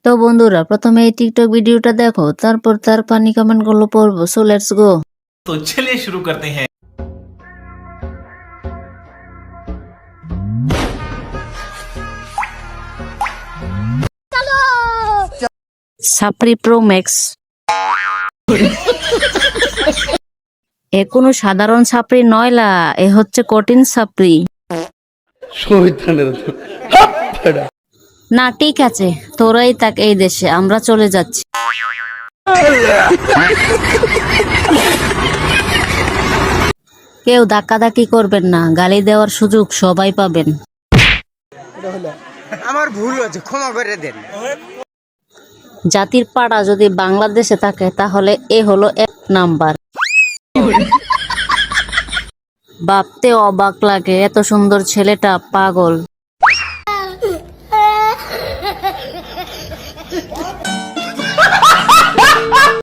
তো বন্ধুরা, প্রথমে এই টিকটক ভিডিওটা দেখো, তারপর তার ফানি কমেন্ট গুলো পড়বো। So let's go. तो चलिए शुरू करते हैं। সাপ্রি প্রো ম্যাক্স। এ কোনো সাধারণ সাপ্রি নয়লা, এ হচ্ছে কঠিন সাপ্রি। না ঠিক আছে, তোরাই থাক এই দেশে, আমরা চলে যাচ্ছি। কেউ ধাক্কাধাক্কি করবেন না, গালি দেওয়ার সুযোগ সবাই পাবেন। আমার ভুল হয়েছে, ক্ষমা করে দেন। জাতির পাড়া যদি বাংলাদেশে থাকে তাহলে এ হলো 1 নাম্বার। ভাবতে অবাক লাগে, এত সুন্দর ছেলেটা পাগল।